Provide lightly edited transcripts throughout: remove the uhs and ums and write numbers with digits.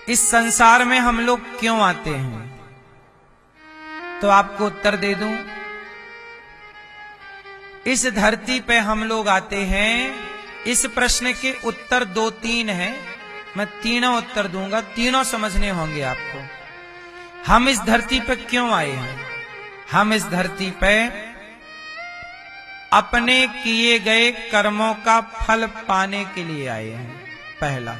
इस संसार में हम लोग क्यों आते हैं? तो आपको उत्तर दे दूं, इस धरती पे हम लोग आते हैं। इस प्रश्न के उत्तर दो तीन हैं, मैं तीनों उत्तर दूंगा, तीनों समझने होंगे आपको। हम इस धरती पे क्यों आए हैं? हम इस धरती पे अपने किए गए कर्मों का फल पाने के लिए आए हैं। पहला,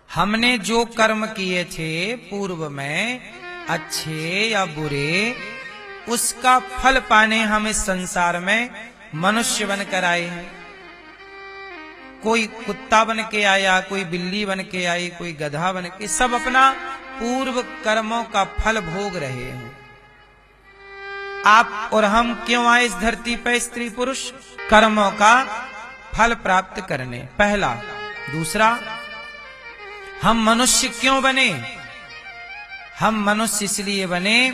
हमने जो कर्म किए थे पूर्व में, अच्छे या बुरे, उसका फल पाने हम इस संसार में मनुष्य बनकर आए हैं। कोई कुत्ता बन के आया, कोई बिल्ली बन के आई, कोई गधा बन के, सब अपना पूर्व कर्मों का फल भोग रहे हैं। आप और हम क्यों आए इस धरती पर? स्त्री पुरुष कर्मों का फल प्राप्त करने, पहला। दूसरा, हम मनुष्य क्यों बने? हम मनुष्य इसलिए बने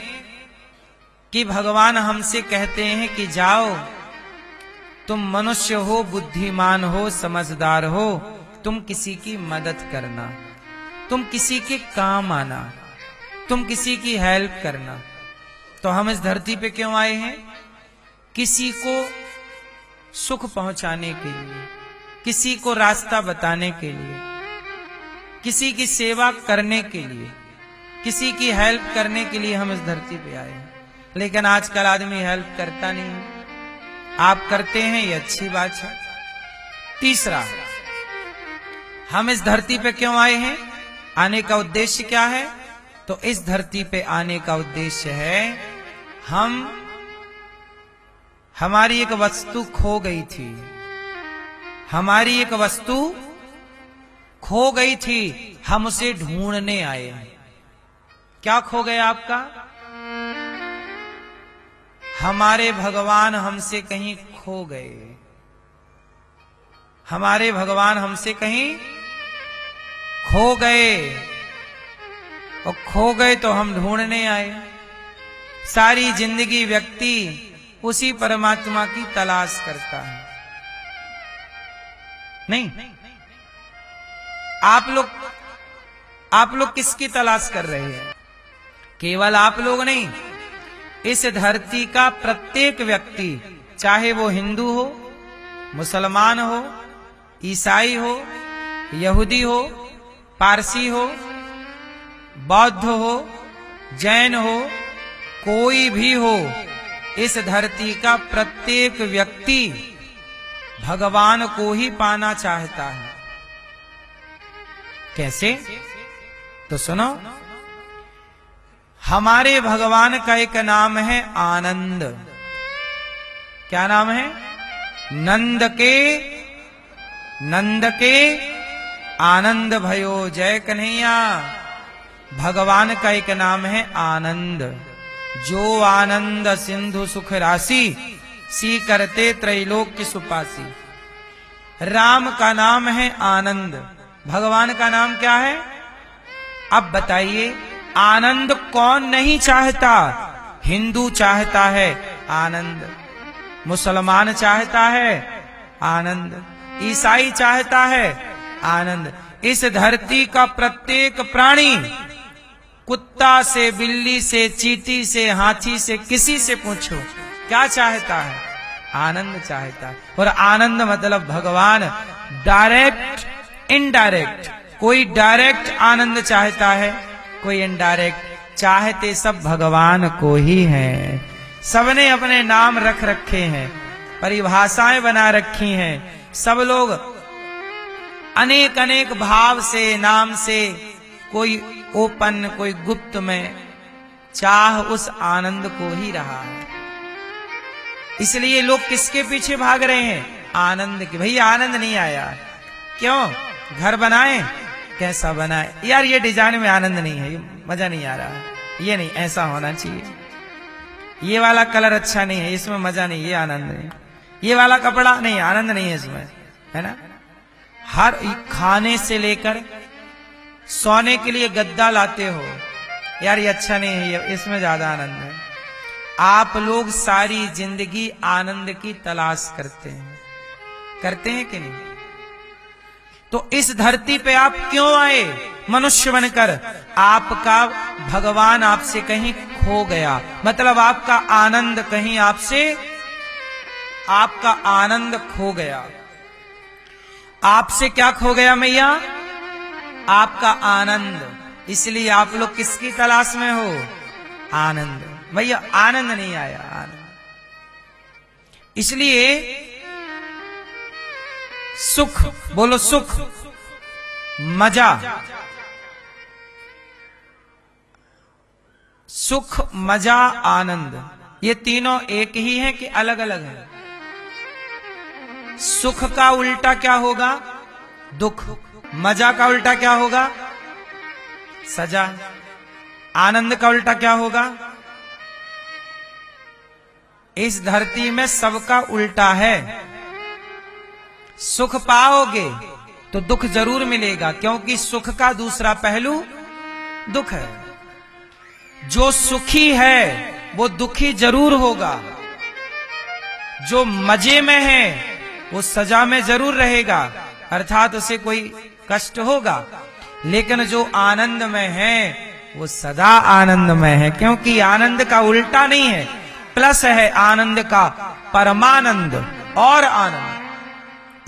कि भगवान हमसे कहते हैं कि जाओ, तुम मनुष्य हो, बुद्धिमान हो, समझदार हो, तुम किसी की मदद करना, तुम किसी के काम आना, तुम किसी की हेल्प करना। तो हम इस धरती पे क्यों आए हैं? किसी को सुख पहुंचाने के लिए, किसी को रास्ता बताने के लिए, किसी की सेवा करने के लिए, किसी की हेल्प करने के लिए हम इस धरती पे आए हैं। लेकिन आजकल आदमी हेल्प करता नहीं है। आप करते हैं, ये अच्छी बात है। तीसरा, हम इस धरती पे क्यों आए हैं? आने का उद्देश्य क्या है? तो इस धरती पे आने का उद्देश्य है, हमारी एक वस्तु खो गई थी। हमारी एक वस्तु खो गई थी, हम उसे ढूंढने आए हैं। क्या खो गया आपका? हमारे भगवान हमसे कहीं खो गए। हमारे भगवान हमसे कहीं खो गए, और खो गए तो हम ढूंढने आए। सारी जिंदगी व्यक्ति उसी परमात्मा की तलाश करता है। नहीं, आप लोग किसकी तलाश कर रहे हैं? केवल आप लोग नहीं, इस धरती का प्रत्येक व्यक्ति, चाहे वो हिंदू हो, मुसलमान हो, ईसाई हो, यहूदी हो, पारसी हो, बौद्ध हो, जैन हो, कोई भी हो, इस धरती का प्रत्येक व्यक्ति भगवान को ही पाना चाहता है। कैसे? तो सुनो, हमारे भगवान का एक नाम है आनंद। क्या नाम है? नंद के आनंद भयो जय कन्हैया। भगवान का एक नाम है आनंद। जो आनंद सिंधु सुख राशि, सी करते त्रैलोक्य सुपासी। राम का नाम है आनंद, भगवान का नाम क्या है? अब बताइए, आनंद कौन नहीं चाहता? हिंदू चाहता है आनंद, मुसलमान चाहता है आनंद, ईसाई चाहता है आनंद। इस धरती का प्रत्येक प्राणी, कुत्ता से, बिल्ली से, चींटी से, हाथी से, किसी से पूछो क्या चाहता है? आनंद चाहता है। और आनंद मतलब भगवान। डायरेक्ट, इनडायरेक्ट, कोई डायरेक्ट आनंद चाहता है, कोई इनडायरेक्ट। चाहते सब भगवान को ही हैं। सबने अपने नाम रख रखे हैं, परिभाषाएं बना रखी हैं। सब लोग अनेक अनेक भाव से, नाम से, कोई ओपन, कोई गुप्त में चाह उस आनंद को ही रहा है। इसलिए लोग किसके पीछे भाग रहे हैं? आनंद के। भैया आनंद नहीं आया, क्यों? घर बनाए, कैसा बनाए? यार ये डिजाइन में आनंद नहीं है, ये मजा नहीं आ रहा, ये नहीं, ऐसा होना चाहिए। ये वाला कलर अच्छा नहीं है, इसमें मजा नहीं, ये आनंद नहीं। ये वाला कपड़ा नहीं, आनंद नहीं है इसमें, है ना? हर खाने से लेकर सोने के लिए गद्दा लाते हो, यार ये अच्छा नहीं है, ये इसमें ज्यादा आनंद है। आप लोग सारी जिंदगी आनंद की तलाश करते हैं कि नहीं? तो इस धरती पे आप क्यों आए मनुष्य बनकर? आपका भगवान आपसे कहीं खो गया, मतलब आपका आनंद कहीं आपका आनंद खो गया। आपसे क्या खो गया मैया? आपका आनंद। इसलिए आप लोग किसकी तलाश में हो? आनंद। भैया आनंद नहीं आया, आनंद। इसलिए सुख, बोलो सुख, मजा, सुख, मजा, आनंद, ये तीनों एक ही हैं कि अलग अलग हैं? सुख का उल्टा क्या होगा? दुख। मजा का उल्टा क्या होगा? सजा। आनंद का उल्टा क्या होगा? इस धरती में सबका उल्टा है। सुख पाओगे तो दुख जरूर मिलेगा, क्योंकि सुख का दूसरा पहलू दुख है। जो सुखी है वो दुखी जरूर होगा, जो मजे में है वो सजा में जरूर रहेगा, अर्थात उसे कोई कष्ट होगा। लेकिन जो आनंद में है वो सदा आनंद में है, क्योंकि आनंद का उल्टा नहीं है, प्लस है आनंद का परमानंद और आनंद।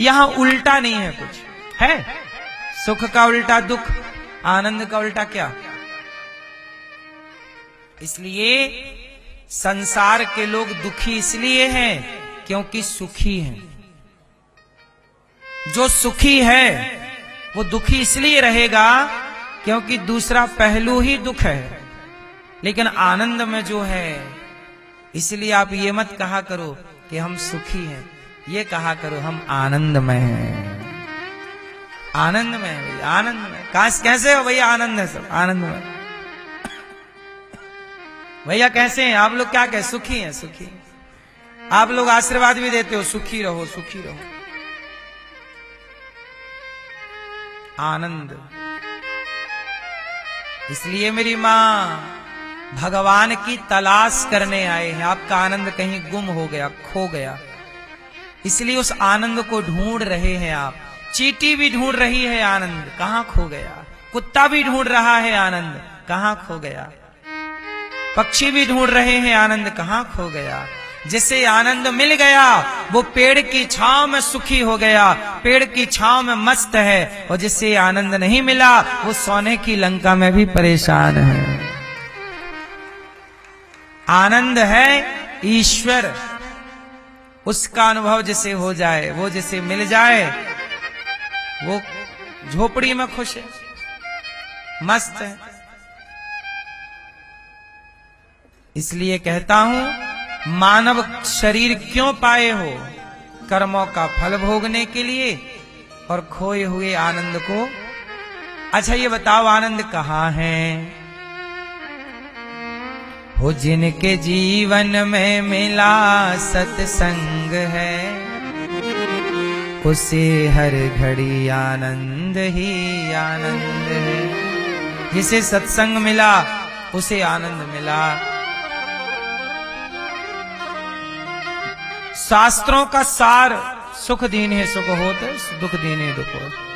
यहां उल्टा नहीं है, कुछ है। सुख का उल्टा दुख, आनंद का उल्टा क्या? इसलिए संसार के लोग दुखी इसलिए हैं क्योंकि सुखी हैं। जो सुखी है वो दुखी इसलिए रहेगा क्योंकि दूसरा पहलू ही दुख है। लेकिन आनंद में जो है, इसलिए आप ये मत कहा करो कि हम सुखी हैं, ये कहा करो हम आनंद में हैं। आनंद में है भैया, आनंद में। कैसे हो भैया? आनंद है, सब आनंद में। भैया कैसे हैं आप लोग? क्या कहे? सुखी हैं, सुखी। आप लोग आशीर्वाद भी देते हो, सुखी रहो, सुखी रहो। आनंद। इसलिए मेरी मां भगवान की तलाश करने आए हैं। आपका आनंद कहीं गुम हो गया, खो गया, इसलिए उस आनंद को ढूंढ रहे हैं आप। चींटी भी ढूंढ रही है आनंद, कहां खो गया। कुत्ता भी ढूंढ रहा है आनंद, कहां खो गया। पक्षी भी ढूंढ रहे हैं आनंद, कहां खो गया। जिसे आनंद मिल गया वो पेड़ की छांव में सुखी हो गया, पेड़ की छांव में मस्त है। और जिसे आनंद नहीं मिला वो सोने की लंका में भी परेशान है। आनंद है ईश्वर, उसका अनुभव जिसे हो जाए, वो जिसे मिल जाए, वो झोपड़ी में खुश है, मस्त है। इसलिए कहता हूं, मानव शरीर क्यों पाए हो? कर्मों का फल भोगने के लिए और खोए हुए आनंद को। अच्छा ये बताओ, आनंद कहाँ है? हो जिनके जीवन में मिला सत्संग है, उसे हर घड़ी आनंद ही आनंद है। जिसे सत्संग मिला उसे आनंद मिला। शास्त्रों का सार सुख दीन है सुख होत, दुख दीन है दुख होत।